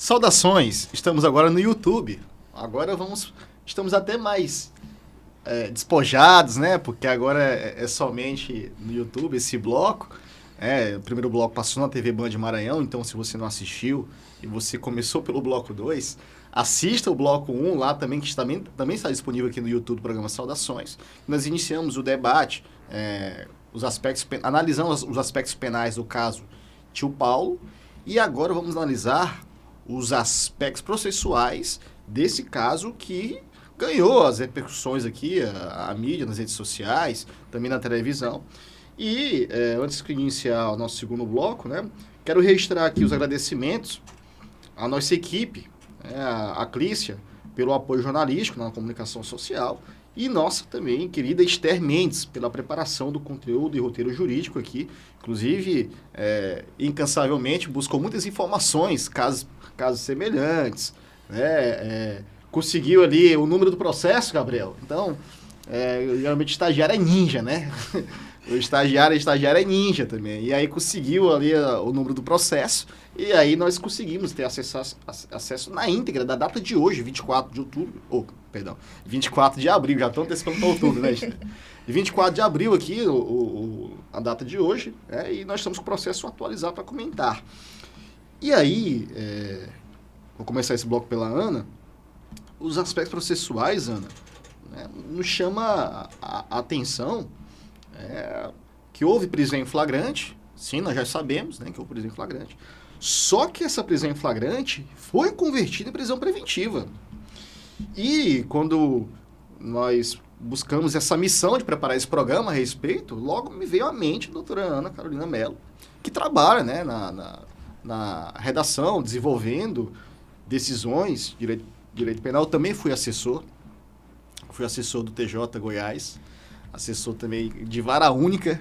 Saudações, estamos agora no YouTube. Agora estamos até mais despojados, né? Porque agora é somente no YouTube esse bloco. O primeiro bloco passou na TV Band Maranhão, então se você não assistiu e você começou pelo bloco 2, assista o bloco 1 lá também, que também está disponível aqui no YouTube, do programa Saudações. Nós iniciamos o debate, analisamos os aspectos penais do caso Tio Paulo, e agora vamos analisar os aspectos processuais desse caso que ganhou as repercussões aqui, a mídia, nas redes sociais, também na televisão. E, antes de iniciar o nosso segundo bloco, né, quero registrar aqui os agradecimentos à nossa equipe, a Clícia, pelo apoio jornalístico na comunicação social, e nossa também querida Esther Mendes, pela preparação do conteúdo e roteiro jurídico aqui. Inclusive, incansavelmente, buscou muitas informações, casos semelhantes, conseguiu ali o número do processo, Gabriel. Então, geralmente o estagiário é ninja, né? O estagiário é ninja também. E aí conseguiu ali o número do processo. E aí nós conseguimos ter acesso na íntegra da data de hoje, 24 de outubro. 24 de abril. Já estou antecipando para outubro, né, gente? 24 de abril aqui, a data de hoje. E nós estamos com o processo atualizado para comentar. E aí, vou começar esse bloco pela Ana. Os aspectos processuais, Ana, nos chama a atenção que houve prisão em flagrante. Sim, nós já sabemos, né, que houve prisão em flagrante. Só que essa prisão em flagrante foi convertida em prisão preventiva. E quando nós buscamos essa missão de preparar esse programa a respeito, logo me veio à mente a doutora Ana Carolina Mello, que trabalha, né, na redação, desenvolvendo decisões, direito penal. Eu também fui assessor do TJ Goiás, assessor também de vara única,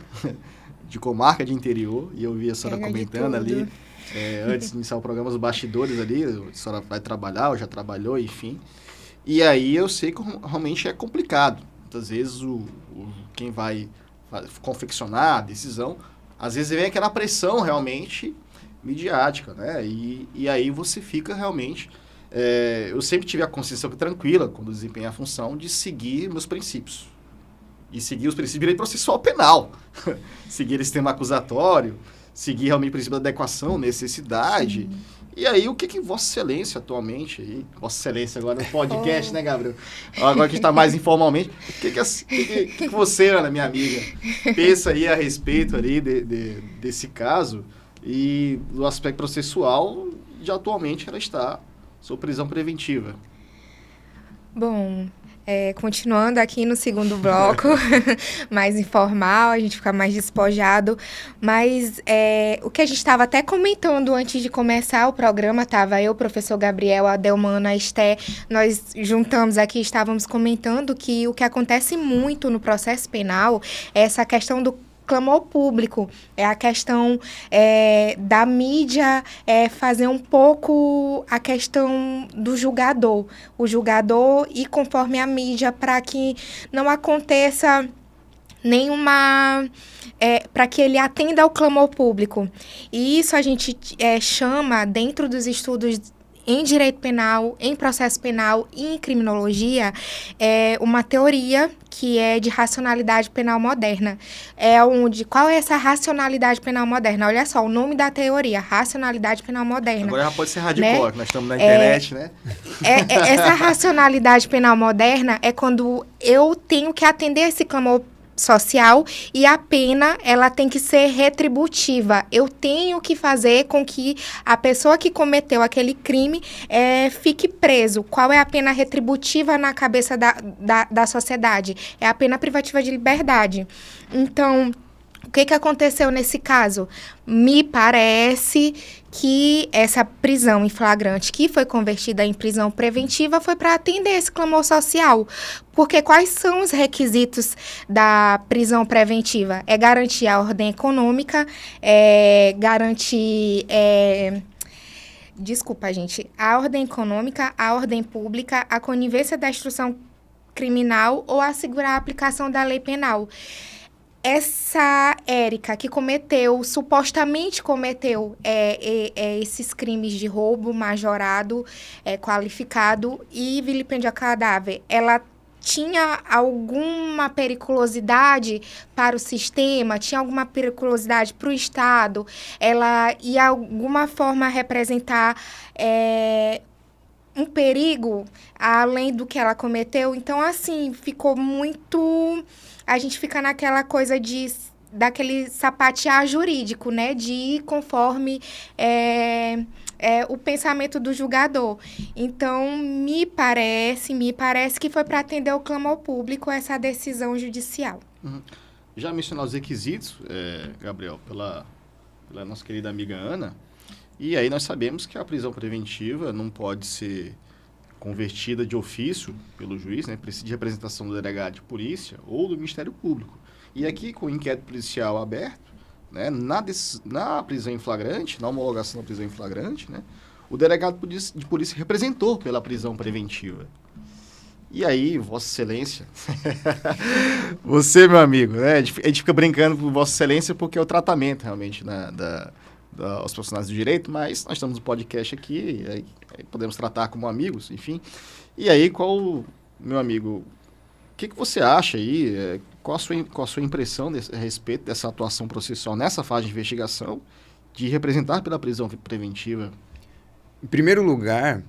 de comarca de interior, e eu vi a senhora comentando ali, antes de iniciar o programa, os bastidores ali, a senhora vai trabalhar, ou já trabalhou, enfim. E aí eu sei que realmente é complicado. Muitas vezes quem vai confeccionar a decisão, às vezes vem aquela pressão realmente midiática, né? E aí você fica realmente... eu sempre tive a consciência tranquila, quando desempenhei a função, de seguir meus princípios. E seguir os princípios de direito processual penal. Seguir esse tema acusatório, seguir realmente o princípio da adequação, necessidade. Sim. E aí, o que Vossa Excelência atualmente, aí, Vossa Excelência agora no podcast, né, Gabriel? Agora que está mais informalmente, o que você, Ana, minha amiga, pensa aí a respeito ali desse caso e do aspecto processual de atualmente ela está sob prisão preventiva? Bom, continuando aqui no segundo bloco, mais informal, a gente fica mais despojado, mas o que a gente estava até comentando antes de começar o programa, estava eu, o professor Gabriel, a Delmana, a Esté, nós juntamos aqui, estávamos comentando que o que acontece muito no processo penal é essa questão do clamor público, é a questão da mídia fazer um pouco a questão do julgador. O julgador ir conforme a mídia para que não aconteça nenhuma... para que ele atenda ao clamor público. E isso a gente chama, dentro dos estudos em direito penal, em processo penal e em criminologia, uma teoria que é de racionalidade penal moderna. Qual é essa racionalidade penal moderna? Olha só, o nome da teoria, racionalidade penal moderna. Agora já pode ser hardcore, né? Nós estamos na internet, né? Essa racionalidade penal moderna é quando eu tenho que atender esse clamor social e a pena, ela tem que ser retributiva. Eu tenho que fazer com que a pessoa que cometeu aquele crime fique preso. Qual é a pena retributiva na cabeça da sociedade? É a pena privativa de liberdade. Então, o que aconteceu nesse caso? Me parece que essa prisão em flagrante, que foi convertida em prisão preventiva, foi para atender esse clamor social. Porque quais são os requisitos da prisão preventiva? É garantir a ordem econômica, garantir... Desculpa, gente. A ordem econômica, a ordem pública, a conivência da instrução criminal ou assegurar a aplicação da lei penal. essa Érica que supostamente cometeu esses crimes de roubo majorado, qualificado e vilipêndio a cadáver, ela tinha alguma periculosidade para o sistema? Tinha alguma periculosidade para o Estado? Ela ia, de alguma forma, representar um perigo além do que ela cometeu? Então, assim, ficou muito... A gente fica naquela coisa daquele sapatear jurídico, né? De ir conforme o pensamento do julgador. Então, me parece que foi para atender o clamor público essa decisão judicial. Uhum. Já mencionou os requisitos, Gabriel, pela nossa querida amiga Ana, e aí nós sabemos que a prisão preventiva não pode ser convertida de ofício pelo juiz, né? Precisa de representação do delegado de polícia ou do Ministério Público. E aqui, com o inquérito policial aberto, né, na prisão em flagrante, na homologação da prisão em flagrante, né, o delegado de polícia representou pela prisão preventiva. E aí, Vossa Excelência, você, meu amigo, né, a gente fica brincando com Vossa Excelência porque é o tratamento, realmente, aos profissionais do direito, mas nós estamos no podcast aqui, aí podemos tratar como amigos, enfim. E aí, meu amigo, o que você acha aí? Qual a sua impressão a respeito dessa atuação processual nessa fase de investigação, de representar pela prisão preventiva? Em primeiro lugar,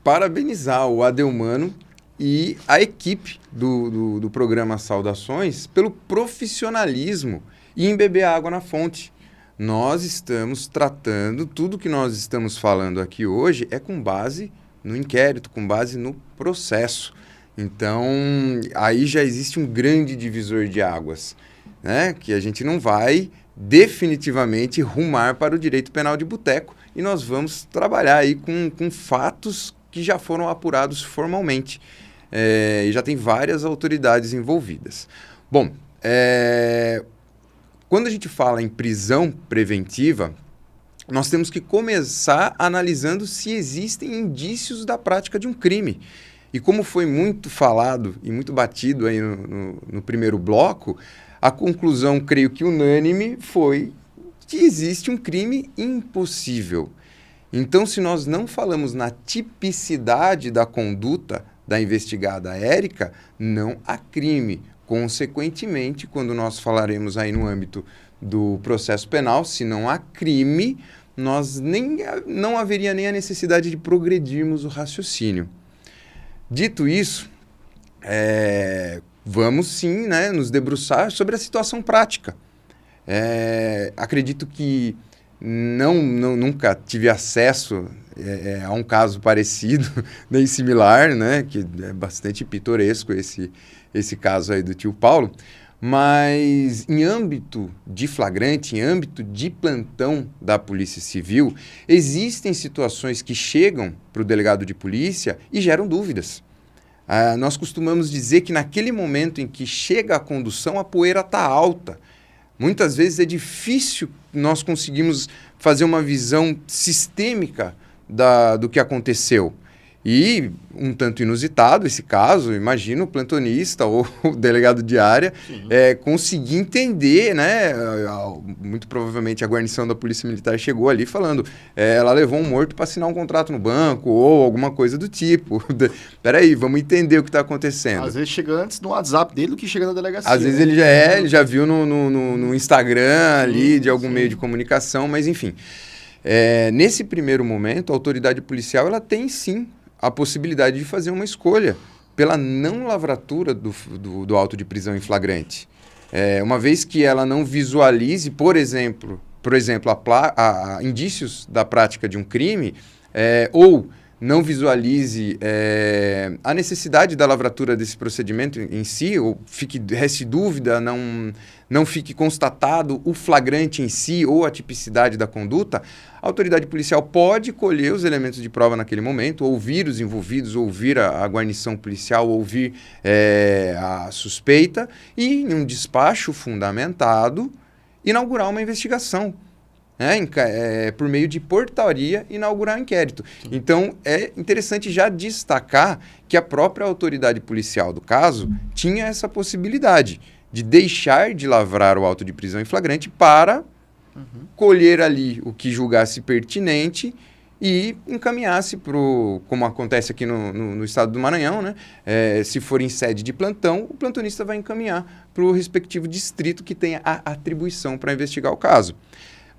parabenizar o Adelmano e a equipe do programa Saudações pelo profissionalismo e em beber água na fonte. Nós estamos tratando, tudo que nós estamos falando aqui hoje é com base no inquérito, com base no processo. Então, aí já existe um grande divisor de águas, né? Que a gente não vai definitivamente rumar para o direito penal de boteco e nós vamos trabalhar aí com fatos que já foram apurados formalmente. E já tem várias autoridades envolvidas. Bom, quando a gente fala em prisão preventiva, nós temos que começar analisando se existem indícios da prática de um crime. E como foi muito falado e muito batido aí no primeiro bloco, a conclusão, creio que unânime, foi que existe um crime impossível. Então, se nós não falamos na tipicidade da conduta da investigada Érica, não há crime. Consequentemente, quando nós falaremos aí no âmbito do processo penal, se não há crime, não haveria nem a necessidade de progredirmos o raciocínio. Dito isso, vamos sim, né, nos debruçar sobre a situação prática. Acredito que nunca tive acesso a um caso parecido, nem similar, né, que é bastante pitoresco esse caso aí do tio Paulo, mas em âmbito de flagrante, em âmbito de plantão da Polícia Civil, existem situações que chegam para o delegado de polícia e geram dúvidas. Nós costumamos dizer que naquele momento em que chega a condução, a poeira está alta. Muitas vezes é difícil nós conseguirmos fazer uma visão sistêmica do que aconteceu. E, um tanto inusitado esse caso, imagina o plantonista ou o delegado de área conseguir entender, né? Muito provavelmente a guarnição da Polícia Militar chegou ali falando, ela levou um morto para assinar um contrato no banco ou alguma coisa do tipo. Peraí, vamos entender o que está acontecendo. Às vezes chega antes no WhatsApp dele do que chega na delegacia. Às vezes ele já viu no Instagram ali, de algum meio de comunicação, mas enfim. Nesse primeiro momento, a autoridade policial ela tem sim a possibilidade de fazer uma escolha pela não lavratura do auto de prisão em flagrante. Uma vez que ela não visualize, por exemplo, indícios da prática de um crime, ou não visualize a necessidade da lavratura desse procedimento em si, ou reste dúvida, não fique constatado o flagrante em si ou a tipicidade da conduta, a autoridade policial pode colher os elementos de prova naquele momento, ouvir os envolvidos, ouvir a guarnição policial, ouvir a suspeita e, em um despacho fundamentado, inaugurar uma investigação. Por meio de portaria, inaugurar um inquérito. Sim. Então, é interessante já destacar que a própria autoridade policial do caso tinha essa possibilidade de deixar de lavrar o auto de prisão em flagrante para colher ali o que julgasse pertinente e encaminhasse para o, como acontece aqui no estado do Maranhão, né? Se for em sede de plantão, o plantonista vai encaminhar para o respectivo distrito que tenha a atribuição para investigar o caso.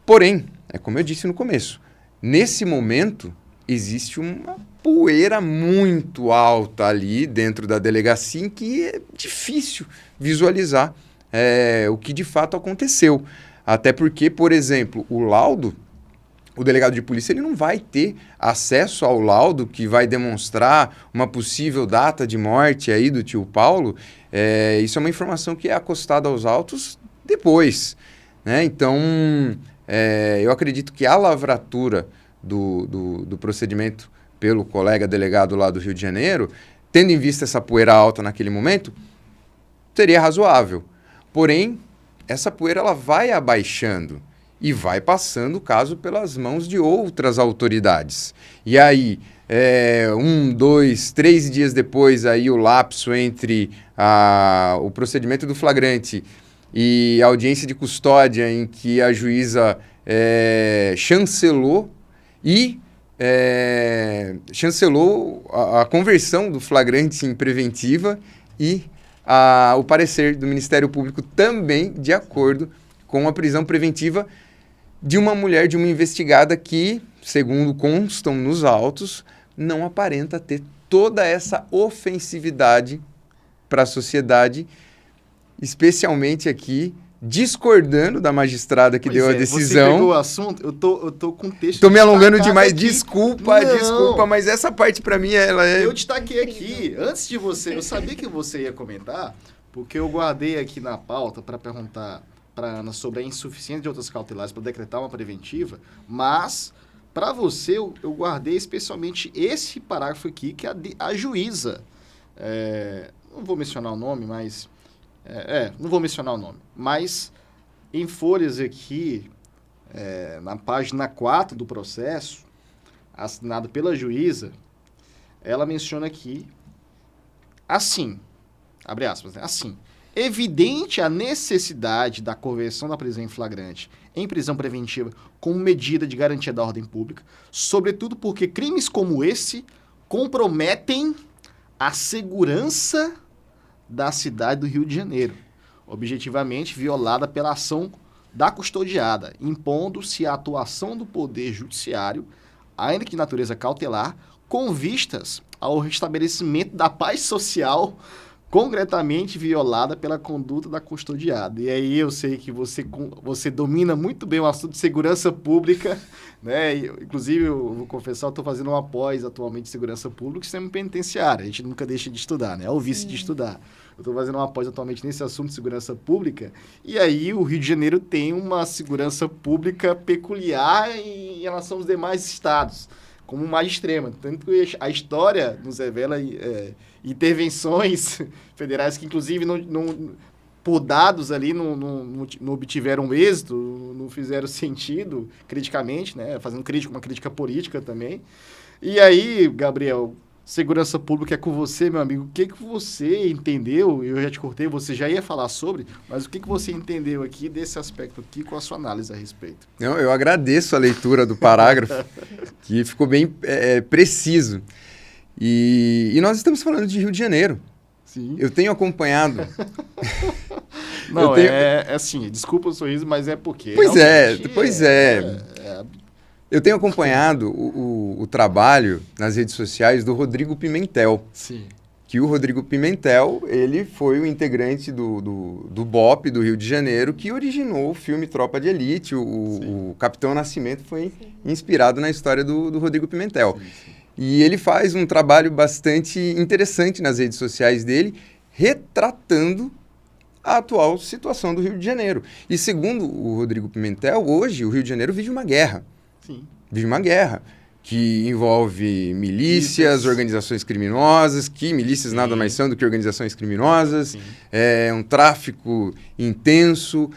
Porém, como eu disse no começo, nesse momento existe uma poeira muito alta ali dentro da delegacia em que é difícil visualizar o que de fato aconteceu. Até porque, por exemplo, o laudo, o delegado de polícia ele não vai ter acesso ao laudo que vai demonstrar uma possível data de morte aí do tio Paulo. Isso é uma informação que é acostada aos autos depois, né? Então, eu acredito que a lavratura do procedimento pelo colega delegado lá do Rio de Janeiro, tendo em vista essa poeira alta naquele momento, seria razoável. Porém, essa poeira ela vai abaixando e vai passando o caso pelas mãos de outras autoridades. E aí, 1, 2, 3 dias depois, aí o lapso entre o procedimento do flagrante e a audiência de custódia em que a juíza chancelou a conversão do flagrante em preventiva e o parecer do Ministério Público também de acordo com a prisão preventiva de uma mulher, de uma investigada que, segundo constam nos autos, não aparenta ter toda essa ofensividade para a sociedade, especialmente aqui, discordando da magistrada que deu a decisão. Você pegou o assunto, eu tô com o texto. Tô me alongando demais, aqui. Desculpa, mas essa parte para mim ela é... Eu destaquei aqui, antes de você, eu sabia que você ia comentar, porque eu guardei aqui na pauta para perguntar para Ana sobre a insuficiência de outras cautelares para decretar uma preventiva, mas para você eu guardei especialmente esse parágrafo aqui, que a juíza, não vou mencionar o nome, mas... não vou mencionar o nome, mas em folhas aqui, na página 4 do processo, assinado pela juíza, ela menciona aqui, assim, abre aspas, né? Assim, evidente a necessidade da conversão da prisão em flagrante em prisão preventiva como medida de garantia da ordem pública, sobretudo porque crimes como esse comprometem a segurança da cidade do Rio de Janeiro, objetivamente violada pela ação da custodiada, impondo-se a atuação do Poder Judiciário, ainda que de natureza cautelar, com vistas ao restabelecimento da paz social, concretamente violada pela conduta da custodiada. E aí eu sei que você domina muito bem o assunto de segurança pública, né? Inclusive, eu vou confessar, eu estou fazendo uma pós atualmente de segurança pública e sistema penitenciário. A gente nunca deixa de estudar, né? É o vício de estudar. Eu estou fazendo uma pós atualmente nesse assunto de segurança pública, e aí o Rio de Janeiro tem uma segurança pública peculiar em relação aos demais estados, como mais extrema. Tanto que a história nos revela intervenções federais que, inclusive, por dados ali, não obtiveram êxito, não fizeram sentido criticamente, né? Fazendo uma crítica política também. E aí, Gabriel, segurança pública é com você, meu amigo. O que você entendeu? Eu já te cortei, você já ia falar sobre, mas o que você entendeu aqui desse aspecto aqui, com a sua análise a respeito? Eu agradeço a leitura do parágrafo, que ficou bem preciso. E nós estamos falando de Rio de Janeiro. Sim. Eu tenho acompanhado... Não, assim, desculpa o sorriso, mas é porque... Pois é. Eu tenho acompanhado o trabalho nas redes sociais do Rodrigo Pimentel. Sim. Que o Rodrigo Pimentel, ele foi o integrante do BOPE do Rio de Janeiro, que originou o filme Tropa de Elite. O Capitão Nascimento foi inspirado na história do Rodrigo Pimentel. Sim. E ele faz um trabalho bastante interessante nas redes sociais dele, retratando a atual situação do Rio de Janeiro. E segundo o Rodrigo Pimentel, hoje o Rio de Janeiro vive uma guerra. Sim. Vive uma guerra que envolve milícias, organizações criminosas, que milícias nada mais são do que organizações criminosas, um tráfico intenso.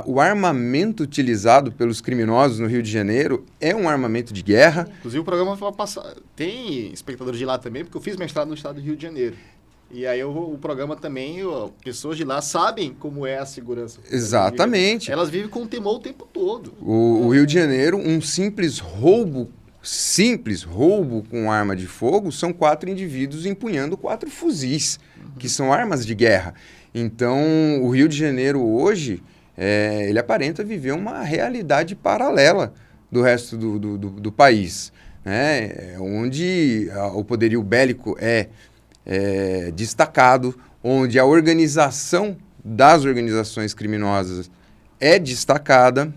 O armamento utilizado pelos criminosos no Rio de Janeiro é um armamento de guerra. Inclusive o programa vai passar... Tem espectadores de lá também, porque eu fiz mestrado no estado do Rio de Janeiro. E aí o programa também, pessoas de lá sabem como é a segurança. Exatamente. Elas vivem com temor o tempo todo. O Rio de Janeiro, um simples roubo com arma de fogo, são 4 indivíduos empunhando 4 fuzis, que são armas de guerra. Então, o Rio de Janeiro hoje, ele aparenta viver uma realidade paralela do resto do país, né? Onde o poderio bélico é destacado, onde a organização das organizações criminosas é destacada,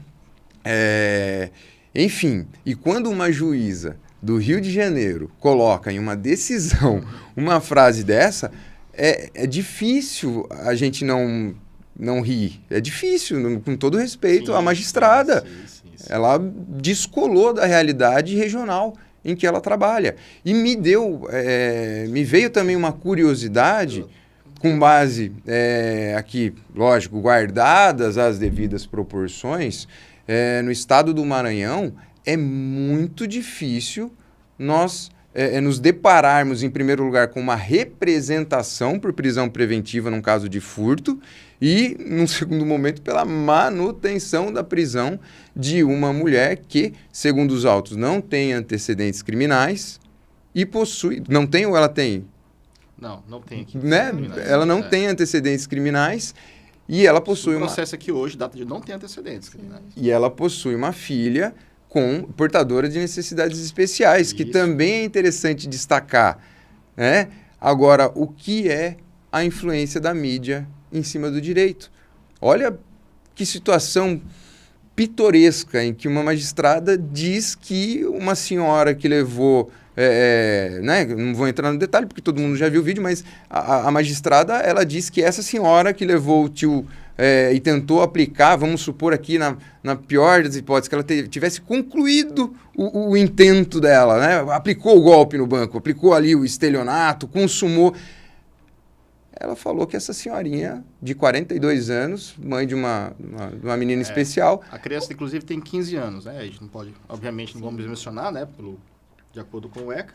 enfim, e quando uma juíza do Rio de Janeiro coloca em uma decisão uma frase dessa, é difícil a gente não rir. É difícil, com todo respeito à magistrada. Sim. Ela descolou da realidade regional em que ela trabalha. E me veio também uma curiosidade, com base aqui, lógico, guardadas as devidas proporções, no estado do Maranhão, é muito difícil nós nos depararmos, em primeiro lugar, com uma representação por prisão preventiva num caso de furto e, num segundo momento, pela manutenção da prisão de uma mulher que, segundo os autos, não tem antecedentes criminais e possui... Não tem ou ela tem? Não tem aqui. Né? Ela não tem antecedentes criminais e ela possui uma... O processo aqui hoje data de não ter antecedentes criminais. E ela possui uma filha portadora de necessidades especiais, isso, que também é interessante destacar, né? Agora, o que é a influência da mídia em cima do direito? Olha que situação pitoresca em que uma magistrada diz que uma senhora que levou... né? Não vou entrar no detalhe porque todo mundo já viu o vídeo, mas a magistrada, ela diz que essa senhora que levou o tio e tentou aplicar, vamos supor aqui na pior das hipóteses, que ela tivesse concluído o intento dela, né? Aplicou o golpe no banco, aplicou ali o estelionato, consumou. Ela falou que essa senhorinha de 42 anos, mãe de uma menina especial... A criança, inclusive, tem 15 anos, né? A gente não pode, obviamente, não vamos mencionar, né? De acordo com o ECA.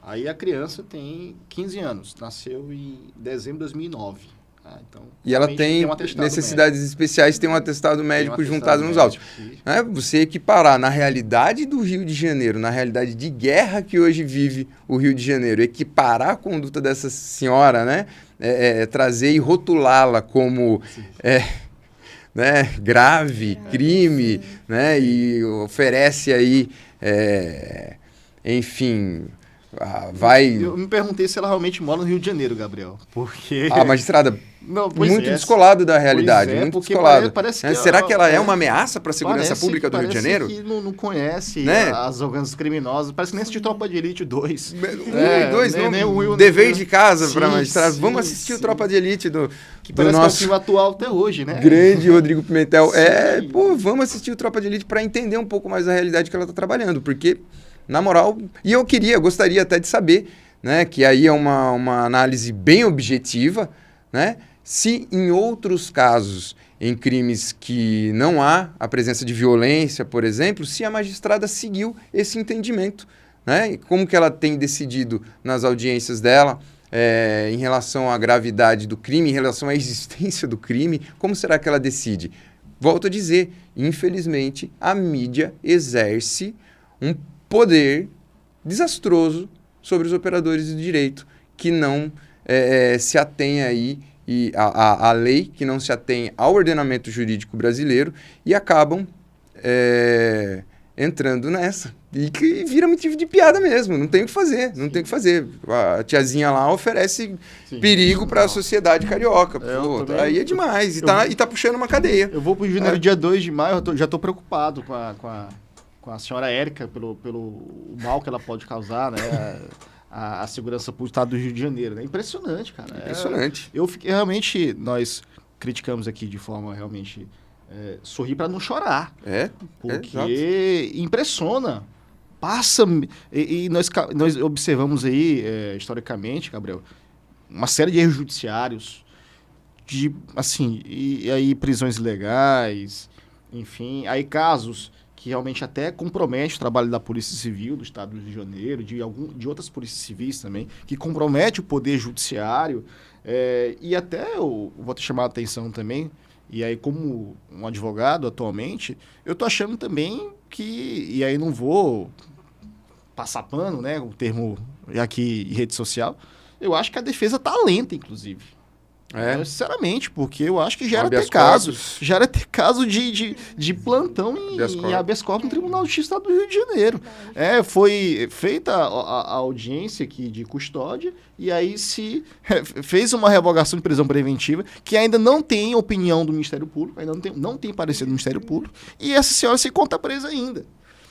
Aí a criança tem 15 anos, nasceu em dezembro de 2009. Então, e ela tem necessidades especiais, tem um atestado médico juntado nos autos. Né? Você equiparar na realidade do Rio de Janeiro, na realidade de guerra que hoje vive o Rio de Janeiro, equiparar a conduta dessa senhora, né? Trazer e rotulá-la como né? Grave, crime, né? E oferece aí, enfim... Eu me perguntei se ela realmente mora no Rio de Janeiro, Gabriel. Porque... A magistrada muito descolado da realidade, muito descolado. Parece que será que ela é uma ameaça para a segurança pública do Rio de Janeiro? Parece que não conhece, né? As organizações criminosas. Parece que nem assistiu Tropa de Elite 2. 2, não. Dever de casa para a magistrada. Vamos assistir o Tropa de Elite que parece que é o filme atual até hoje, né? Grande Rodrigo Pimentel. Vamos assistir o Tropa de Elite para entender um pouco mais a realidade que ela está trabalhando, porque... Na moral, e gostaria até de saber, né, que aí é uma análise bem objetiva, né, se em outros casos, em crimes que não há a presença de violência, por exemplo, se a magistrada seguiu esse entendimento, né, e como que ela tem decidido nas audiências dela em relação à gravidade do crime, em relação à existência do crime, como será que ela decide? Volto a dizer, infelizmente, a mídia exerce um poder desastroso sobre os operadores de direito que não se atém aí à lei, que não se atém ao ordenamento jurídico brasileiro e acabam entrando nessa. E que vira motivo de piada mesmo, não tem o que fazer, não tem o que fazer. A tiazinha lá oferece perigo para a sociedade carioca. Aí é demais, e tá puxando uma cadeia. Eu vou pro Janeiro dia 2 de maio, já tô preocupado com a senhora Érica, pelo mal que ela pode causar, né? A segurança pública do estado do Rio de Janeiro. É impressionante, cara. Impressionante. Realmente, nós criticamos aqui de forma realmente sorrir para não chorar. Porque impressiona. Passa... E nós observamos aí, historicamente, Gabriel, uma série de erros judiciários, e aí prisões ilegais, enfim, aí casos... que realmente até compromete o trabalho da Polícia Civil do Estado do Rio de Janeiro, de outras polícias civis também, que compromete o Poder Judiciário, e até eu vou te chamar a atenção também, e aí como um advogado atualmente, eu tô achando também que, e aí não vou passar pano, né, o termo aqui em rede social, eu acho que a defesa tá lenta, inclusive. Sinceramente, porque eu acho que já era ter caso de plantão em habeas corpus no Tribunal de Justiça do Rio de Janeiro. Foi feita a audiência aqui de custódia e aí se fez uma revogação de prisão preventiva que ainda não tem opinião do Ministério Público, ainda não tem parecer do Ministério Público, e essa senhora se conta presa ainda.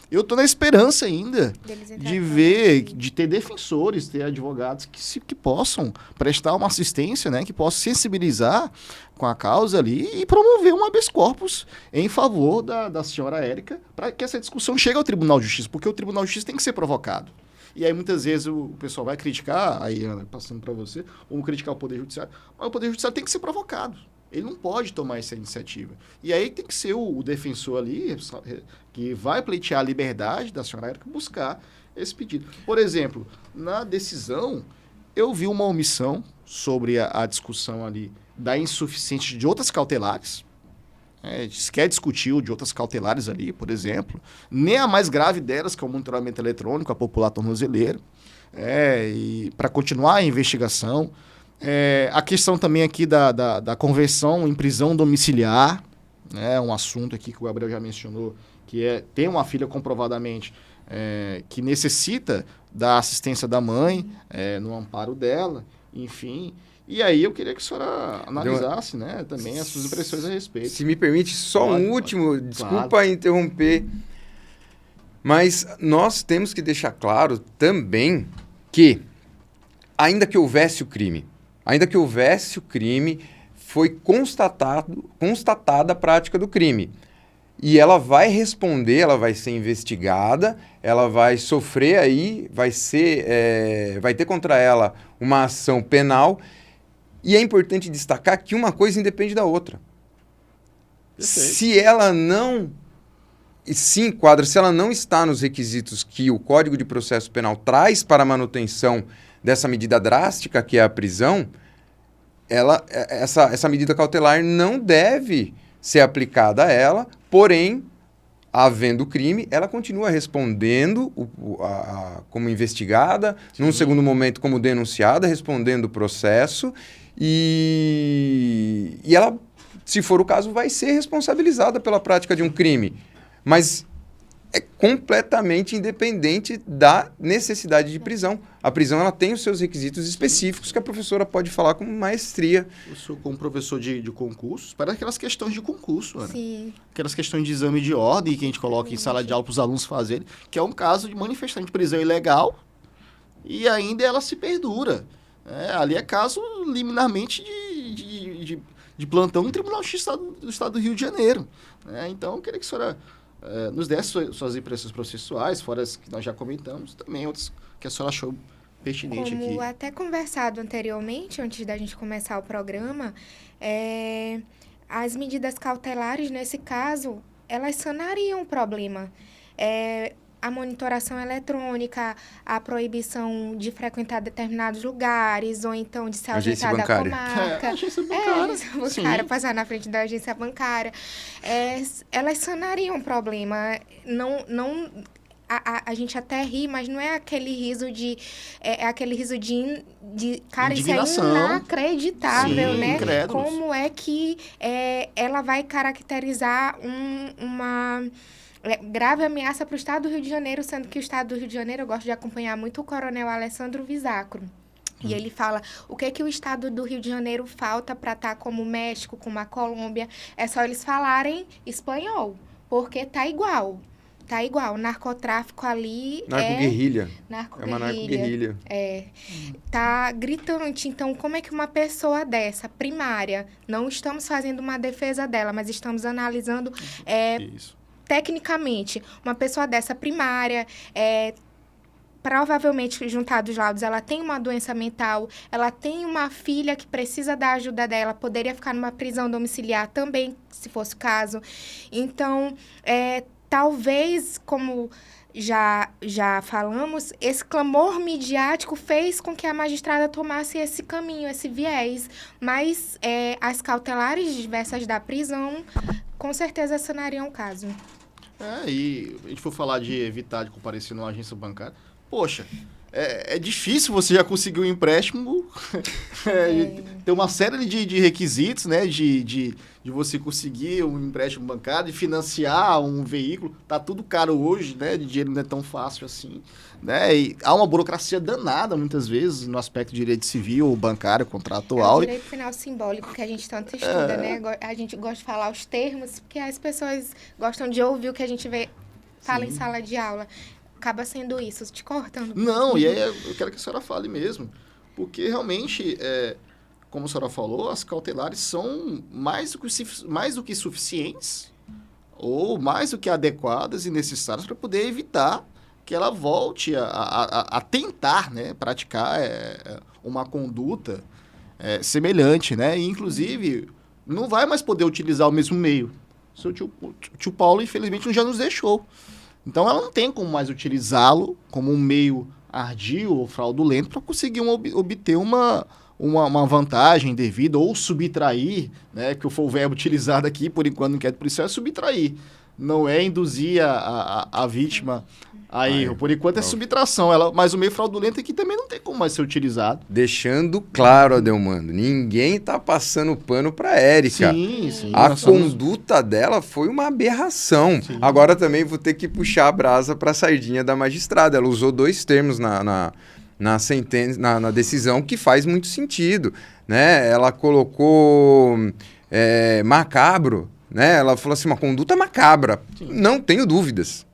Eu estou na esperança ainda de ter defensores, ter advogados que possam prestar uma assistência, né, que possam sensibilizar com a causa ali e promover um habeas corpus em favor da senhora Érica, para que essa discussão chegue ao Tribunal de Justiça, porque o Tribunal de Justiça tem que ser provocado. E aí muitas vezes o pessoal vai criticar, aí Ana, passando para você, ou criticar o Poder Judiciário, mas o Poder Judiciário tem que ser provocado. Ele não pode tomar essa iniciativa. E aí tem que ser o defensor ali, que vai pleitear a liberdade da senhora Érica, buscar esse pedido. Por exemplo, na decisão, eu vi uma omissão sobre a discussão ali da insuficiência de outras cautelares. Se quer discutir o de outras cautelares ali, por exemplo, nem a mais grave delas, que é o monitoramento eletrônico, a popular tornozeleira, e para continuar a investigação. A questão também aqui da conversão em prisão domiciliar, um assunto aqui que o Gabriel já mencionou, que tem uma filha comprovadamente que necessita da assistência da mãe no amparo dela, enfim. E aí eu queria que a senhora analisasse também as suas impressões a respeito. Se me permite, só um último, desculpa interromper, mas nós temos que deixar claro também que, ainda que houvesse o crime, foi constatada a prática do crime. E ela vai responder, ela vai ser investigada, ela vai sofrer aí, vai ter contra ela uma ação penal. E é importante destacar que uma coisa independe da outra. Perfeito. Se ela não se enquadra, se ela não está nos requisitos que o Código de Processo Penal traz para a manutenção dessa medida drástica, que é a prisão, essa medida cautelar não deve ser aplicada a ela, porém, havendo crime, ela continua respondendo como investigada, sim, num segundo momento como denunciada, respondendo o processo, e ela, se for o caso, vai ser responsabilizada pela prática de um crime. Mas é completamente independente da necessidade de prisão. A prisão ela tem os seus requisitos específicos que a professora pode falar com maestria. Eu sou como professor de concursos, para aquelas questões de concurso, Ana. Sim. Aquelas questões de exame de ordem que a gente coloca em sala de aula para os alunos fazerem, que é um caso de manifestação de prisão ilegal e ainda ela se perdura. Ali é caso liminarmente de plantão no Tribunal de Justiça do Estado do Rio de Janeiro. Então, eu queria que a senhora nos desse suas impressões processuais, fora as que nós já comentamos, também outras que a senhora achou pertinente aqui. Como até conversado anteriormente, antes da gente começar o programa, as medidas cautelares, nesse caso, elas sanariam o problema. A monitoração eletrônica, a proibição de frequentar determinados lugares, ou então de se ausentar da comarca. Agência bancária. Agência bancária, passar na frente da agência bancária. Elas sanariam o problema. A gente até ri, mas não é aquele riso de... É aquele riso de cara, indignação. Isso é inacreditável, sim, né? Incrédulos. Como é que ela vai caracterizar uma... grave ameaça para o Estado do Rio de Janeiro, sendo que o Estado do Rio de Janeiro, eu gosto de acompanhar muito o coronel Alessandro Visacro. E ele fala, o que o Estado do Rio de Janeiro falta para estar como o México, como a Colômbia, é só eles falarem espanhol, porque tá igual. Tá igual, o narcotráfico ali Narco-guerrilha. É uma narco-guerrilha. Tá gritante. Então, como é que uma pessoa dessa, primária, não estamos fazendo uma defesa dela, mas estamos analisando... Isso. Tecnicamente, uma pessoa dessa primária, provavelmente, juntados laudos, ela tem uma doença mental, ela tem uma filha que precisa da ajuda dela, poderia ficar numa prisão domiciliar também, se fosse o caso. Então, talvez, como já falamos, esse clamor midiático fez com que a magistrada tomasse esse caminho, esse viés. Mas as cautelares diversas da prisão, com certeza, sanariam o caso. E a gente for falar de evitar de comparecer numa agência bancária, poxa, é difícil você já conseguir um empréstimo, tem uma série de requisitos, né, de você conseguir um empréstimo bancário, de financiar um veículo, tá tudo caro hoje, né, de dinheiro não é tão fácil assim, né, e há uma burocracia danada muitas vezes no aspecto de direito civil, bancário, contratual. É o direito penal simbólico que a gente tanto estuda, né, a gente gosta de falar os termos, porque as pessoas gostam de ouvir o que a gente fala em sala de aula. Acaba sendo isso, te cortando. Não, e aí eu quero que a senhora fale mesmo, porque realmente, como a senhora falou, as cautelares são mais do que suficientes ou mais do que adequadas e necessárias para poder evitar que ela volte a tentar, né, praticar uma conduta semelhante, né? E, inclusive, não vai mais poder utilizar o mesmo meio. Seu tio Paulo, infelizmente, já nos deixou. Então, ela não tem como mais utilizá-lo como um meio ardio ou fraudulento para conseguir obter uma vantagem devida ou subtrair, né, que foi o verbo utilizado aqui, por enquanto, no inquérito policial, é subtrair. Não é induzir a vítima a erro. Por enquanto é subtração. Mas o meio fraudulento aqui também não tem como mais ser utilizado. Deixando claro, Adelmando, ninguém tá passando pano pra Érica. Sim. A conduta dela foi uma aberração. Sim. Agora também vou ter que puxar a brasa pra sardinha da magistrada. Ela usou 2 termos na sentença, na decisão que faz muito sentido, né? Ela colocou macabro, né? Ela falou assim, uma conduta macabra. Sim. Não tenho dúvidas.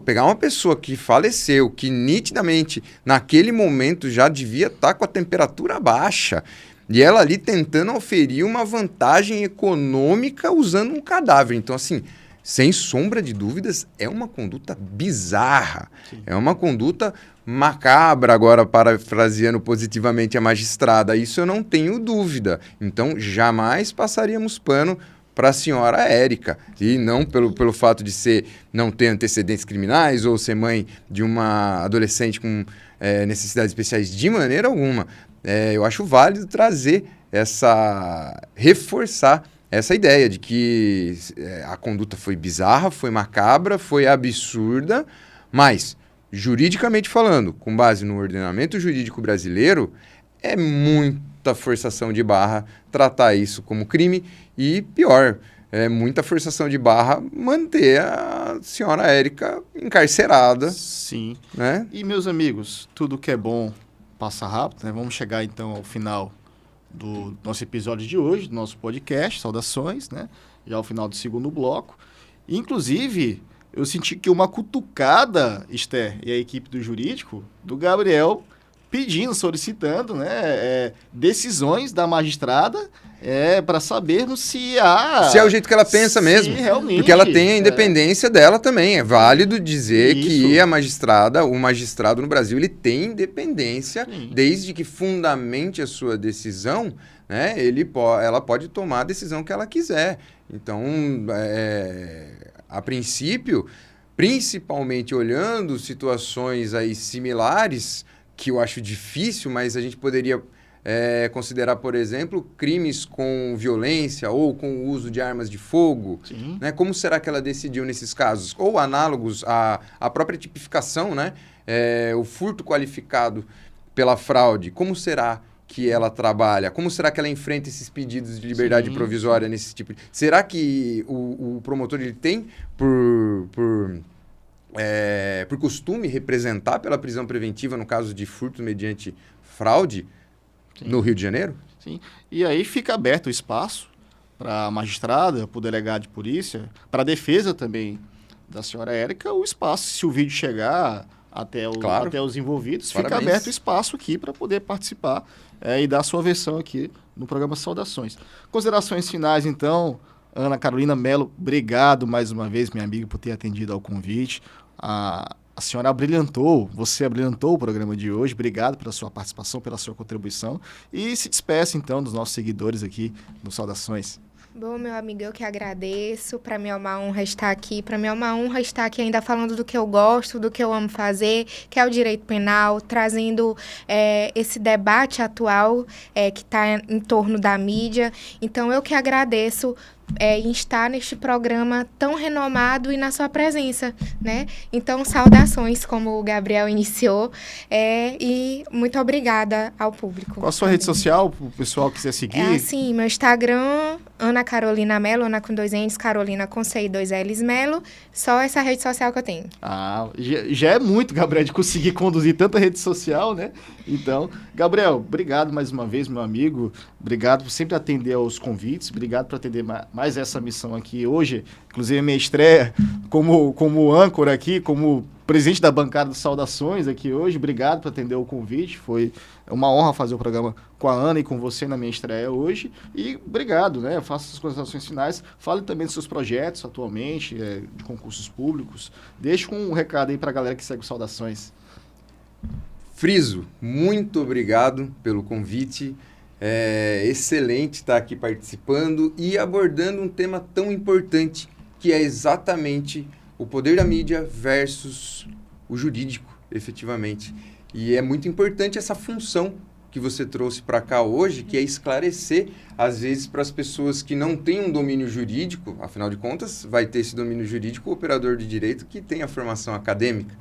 Pegar uma pessoa que faleceu, que nitidamente naquele momento já devia estar com a temperatura baixa, e ela ali tentando oferir uma vantagem econômica usando um cadáver. Então, assim, sem sombra de dúvidas, é uma conduta bizarra. Sim. É uma conduta macabra, agora parafraseando positivamente a magistrada. Isso eu não tenho dúvida. Então, jamais passaríamos pano para a senhora Érica, e não pelo fato de não ter antecedentes criminais ou ser mãe de uma adolescente com necessidades especiais de maneira alguma. Eu acho válido reforçar essa ideia de que a conduta foi bizarra, foi macabra, foi absurda, mas, juridicamente falando, com base no ordenamento jurídico brasileiro, é muita forçação de barra tratar isso como crime. E pior, muita forçação de barra manter a senhora Érica encarcerada. Sim. Né? E, meus amigos, tudo que é bom passa rápido, né? Vamos chegar, então, ao final do nosso episódio de hoje, do nosso podcast, saudações, né? Já ao final do segundo bloco. Inclusive, eu senti que uma cutucada, Esther, e a equipe do jurídico, do Gabriel, solicitando, né, decisões da magistrada para sabermos se é o jeito que ela pensa mesmo. Realmente, porque ela tem a independência dela também. É válido dizer que o magistrado no Brasil, ele tem independência. Sim. Desde que fundamente a sua decisão, né, ela pode tomar a decisão que ela quiser. Então, a princípio, principalmente olhando situações aí similares, que eu acho difícil, mas a gente poderia considerar, por exemplo, crimes com violência ou com o uso de armas de fogo. Né? Como será que ela decidiu nesses casos? Ou análogos à própria tipificação, né? O furto qualificado pela fraude. Como será que ela trabalha? Como será que ela enfrenta esses pedidos de liberdade provisória nesse tipo de... Será que o promotor ele tem por costume representar pela prisão preventiva no caso de furto mediante fraude no Rio de Janeiro? Sim. E aí fica aberto o espaço para a magistrada, para o delegado de polícia, para a defesa também da senhora Érica, o espaço, se o vídeo chegar até os envolvidos, fica aberto o espaço aqui para poder participar e dar a sua versão aqui no programa Saudações. Considerações finais, então, Ana Carolina Mello, obrigado mais uma vez, minha amiga, por ter atendido ao convite. A senhora você abrilhantou o programa de hoje. Obrigado pela sua participação, pela sua contribuição. E se despeça, então, dos nossos seguidores aqui no Saudações. Bom, meu amigo, eu que agradeço. Para mim é uma honra estar aqui. Para mim é uma honra estar aqui ainda falando do que eu gosto, do que eu amo fazer, que é o direito penal, trazendo esse debate atual que está em torno da mídia. Então, eu que agradeço em estar neste programa tão renomado e na sua presença, né? Então, saudações, como o Gabriel iniciou, e muito obrigada ao público. Qual a sua rede social, para o pessoal que quiser seguir? É assim, meu Instagram, Ana Carolina Melo, Ana com 2 N's, Carolina com C e 2 L's Melo, só essa rede social que eu tenho. Já é muito, Gabriel, de conseguir conduzir tanta rede social, né? Então, Gabriel, obrigado mais uma vez, meu amigo, obrigado por sempre atender aos convites, obrigado por atender mais essa missão aqui hoje, inclusive a minha estreia como âncora aqui, como presidente da bancada de saudações aqui hoje, obrigado por atender o convite, foi uma honra fazer o programa com a Ana e com você na minha estreia hoje, e obrigado, né, faça as considerações finais, fale também dos seus projetos atualmente, de concursos públicos, deixe um recado aí para a galera que segue o Saudações. Friso, muito obrigado pelo convite. É excelente estar aqui participando e abordando um tema tão importante, que é exatamente o poder da mídia versus o jurídico, efetivamente. E é muito importante essa função que você trouxe para cá hoje, que é esclarecer, às vezes, para as pessoas que não têm um domínio jurídico, afinal de contas, vai ter esse domínio jurídico o operador de direito que tem a formação acadêmica.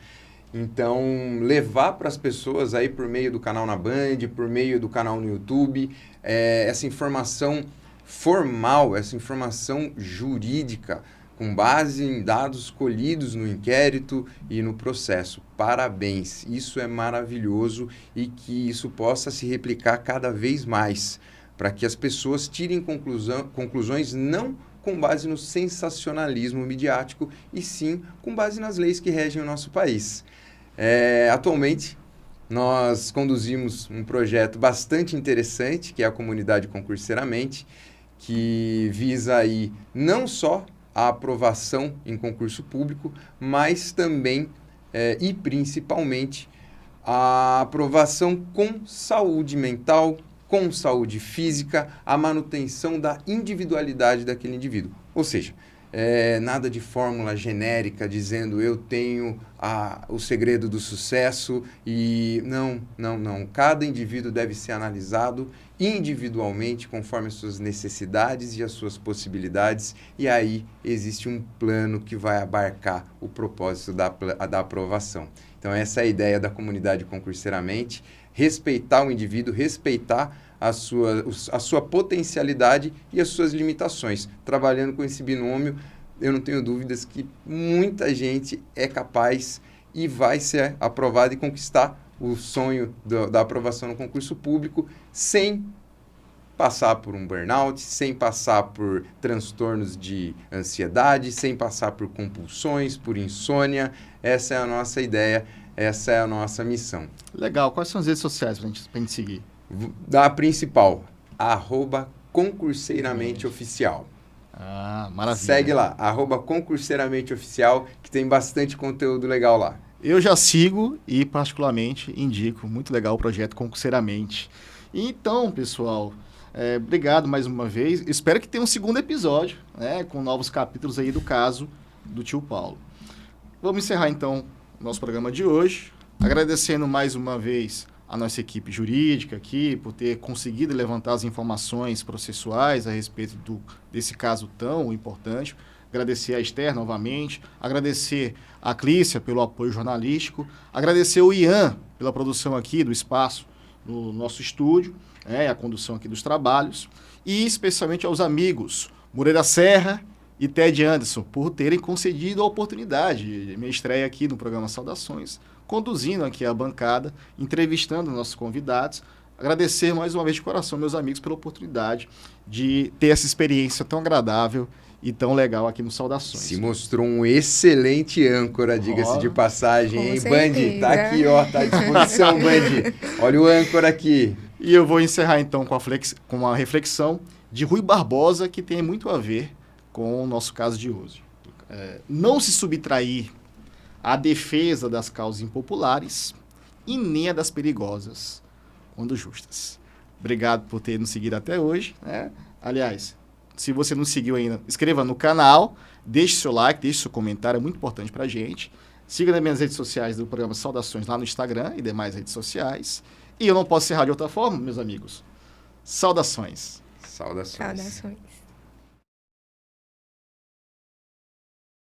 Então, levar para as pessoas aí por meio do canal na Band, por meio do canal no YouTube, essa informação formal, essa informação jurídica, com base em dados colhidos no inquérito e no processo. Parabéns, isso é maravilhoso e que isso possa se replicar cada vez mais, para que as pessoas tirem conclusões não com base no sensacionalismo midiático, e sim com base nas leis que regem o nosso país. Atualmente, nós conduzimos um projeto bastante interessante, que é a Comunidade Concurseiramente, que visa aí não só a aprovação em concurso público, mas também e principalmente a aprovação com saúde mental, com saúde física, a manutenção da individualidade daquele indivíduo. Ou seja, nada de fórmula genérica dizendo eu tenho o segredo do sucesso e não. Cada indivíduo deve ser analisado individualmente conforme as suas necessidades e as suas possibilidades, e aí existe um plano que vai abarcar o propósito da aprovação. Então essa é a ideia da Comunidade Concurseiramente, respeitar o indivíduo, respeitar a sua potencialidade e as suas limitações. Trabalhando com esse binômio, eu não tenho dúvidas que muita gente é capaz e vai ser aprovada e conquistar o sonho da aprovação no concurso público sem passar por um burnout, sem passar por transtornos de ansiedade, sem passar por compulsões, por insônia. Essa é a nossa ideia, essa é a nossa missão. Legal. Quais são as redes sociais para a gente seguir? Da principal, @concurseiramenteoficial. Maravilha. Segue lá, @concurseiramenteoficial, que tem bastante conteúdo legal lá. Eu já sigo e particularmente indico, muito legal o projeto Concurseiramente. Então, pessoal, obrigado mais uma vez. Espero que tenha um segundo episódio, né, com novos capítulos aí do caso do tio Paulo. Vamos encerrar então o nosso programa de hoje, agradecendo mais uma vez a nossa equipe jurídica aqui por ter conseguido levantar as informações processuais a respeito desse caso tão importante. Agradecer a Esther novamente, agradecer a Clícia pelo apoio jornalístico, agradecer o Ian pela produção aqui do espaço no nosso estúdio, a condução aqui dos trabalhos, e especialmente aos amigos Moreira Serra e Ted Anderson por terem concedido a oportunidade de minha estreia aqui no programa Saudações, conduzindo aqui a bancada, entrevistando nossos convidados. Agradecer mais uma vez de coração, meus amigos, pela oportunidade de ter essa experiência tão agradável e tão legal aqui no Saudações. Se mostrou um excelente âncora, diga-se de passagem, hein? Band, tá aqui, ó, tá à disposição, Band. Olha o âncora aqui. E eu vou encerrar então com uma reflexão de Rui Barbosa, que tem muito a ver com o nosso caso de hoje. Não se subtrair à defesa das causas impopulares e nem a das perigosas, quando justas. Obrigado por ter nos seguido até hoje, né? Aliás, Se você não seguiu ainda, inscreva no canal, deixe seu like, deixe seu comentário, é muito importante pra gente. Siga nas minhas redes sociais do programa Saudações lá no Instagram e demais redes sociais. E eu não posso encerrar de outra forma, meus amigos. Saudações. Saudações. Saudações.